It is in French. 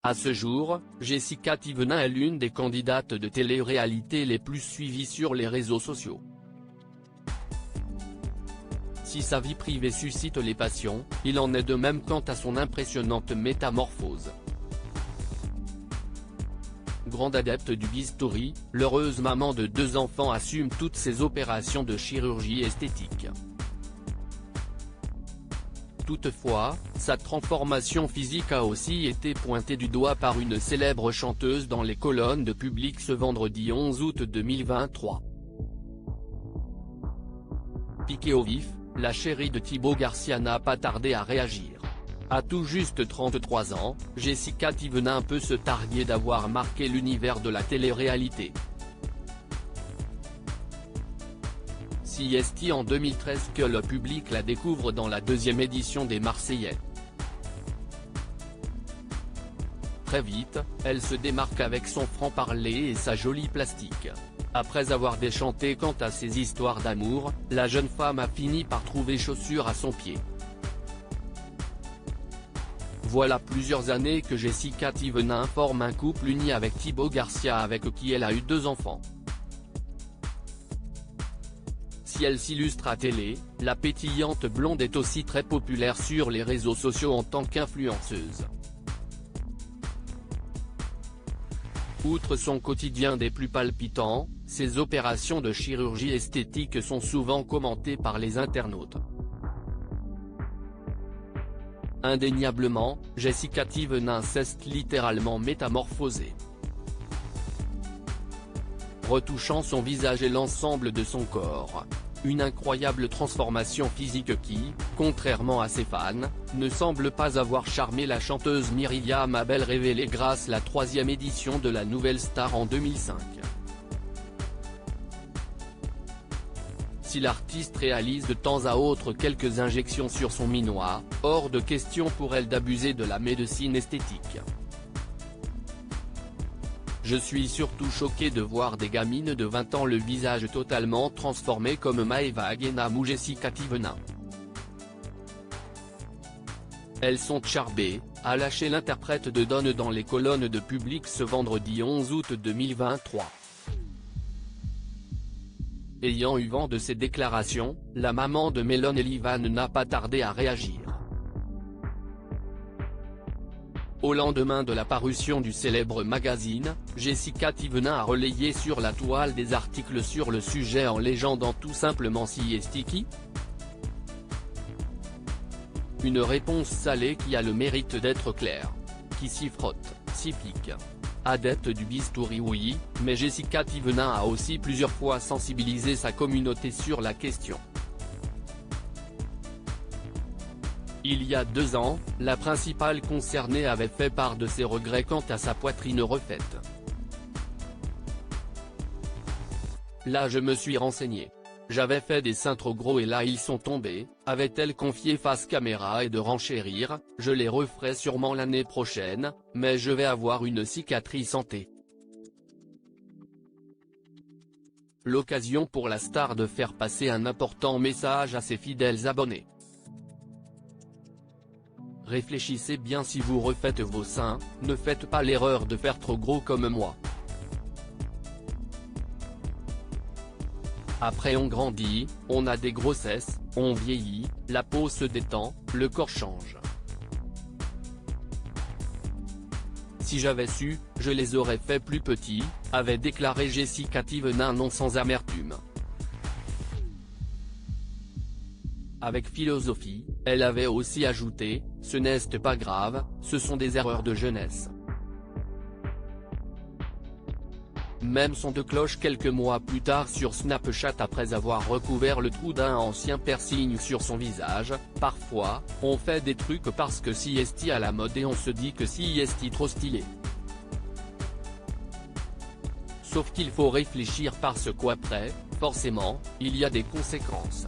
À ce jour, Jessica Thévenin est l'une des candidates de télé-réalité les plus suivies sur les réseaux sociaux. Si sa vie privée suscite les passions, il en est de même quant à son impressionnante métamorphose. Grande adepte du bistouri, l'heureuse maman de 2 enfants assume toutes ses opérations de chirurgie esthétique. Toutefois, sa transformation physique a aussi été pointée du doigt par une célèbre chanteuse dans les colonnes de Public ce vendredi 11 août 2023. Piquée au vif, la chérie de Thibaut Garcia n'a pas tardé à réagir. À tout juste 33 ans, Jessica Thévenin peut se targuer d'avoir marqué l'univers de la télé-réalité. Si est en 2013 que le public la découvre dans la 2e édition des Marseillais. Très vite, elle se démarque avec son franc-parler et sa jolie plastique. Après avoir déchanté quant à ses histoires d'amour, la jeune femme a fini par trouver chaussure à son pied. Voilà plusieurs années que Jessica Thévenin forme un couple uni avec Thibaut Garcia avec qui elle a eu 2 enfants. Si elle s'illustre à télé, la pétillante blonde est aussi très populaire sur les réseaux sociaux en tant qu'influenceuse. Outre son quotidien des plus palpitants, ses opérations de chirurgie esthétique sont souvent commentées par les internautes. Indéniablement, Jessica Thévenin s'est littéralement métamorphosée. Retouchant son visage et l'ensemble de son corps. Une incroyable transformation physique qui, contrairement à ses fans, ne semble pas avoir charmé la chanteuse Myriam Abel révélée grâce à la 3e édition de la Nouvelle Star en 2005. Si l'artiste réalise de temps à autre quelques injections sur son minois, hors de question pour elle d'abuser de la médecine esthétique. Je suis surtout choqué de voir des gamines de 20 ans le visage totalement transformé comme Maëva Guénam ou Jessica Thévenin. Elles sont charbées, a lâché l'interprète de Donne dans les colonnes de Public ce vendredi 11 août 2023. Ayant eu vent de ces déclarations, la maman de Mélone Elivan n'a pas tardé à réagir. Au lendemain de la parution du célèbre magazine, Jessica Thévenin a relayé sur la toile des articles sur le sujet en légendant tout simplement si est qui. Une réponse salée qui a le mérite d'être claire. Qui s'y frotte, s'y pique. Adepte du bistouri oui, mais Jessica Thévenin a aussi plusieurs fois sensibilisé sa communauté sur la question. Il y a 2 ans, la principale concernée avait fait part de ses regrets quant à sa poitrine refaite. Là je me suis renseigné. J'avais fait des seins trop gros et là ils sont tombés, avait-elle confié face caméra et de renchérir, je les referai sûrement l'année prochaine, mais je vais avoir une cicatrice en T. L'occasion pour la star de faire passer un important message à ses fidèles abonnés. Réfléchissez bien si vous refaites vos seins, ne faites pas l'erreur de faire trop gros comme moi. Après on grandit, on a des grossesses, on vieillit, la peau se détend, le corps change. Si j'avais su, je les aurais fait plus petits, avait déclaré Jessica Thévenin non sans amertume. Avec philosophie, elle avait aussi ajouté, ce n'est pas grave, ce sont des erreurs de jeunesse. Même son de cloche quelques mois plus tard sur Snapchat après avoir recouvert le trou d'un ancien piercing sur son visage. Parfois, on fait des trucs parce que si est à la mode et on se dit que si est trop stylé. Sauf qu'il faut réfléchir parce qu'après, forcément, il y a des conséquences.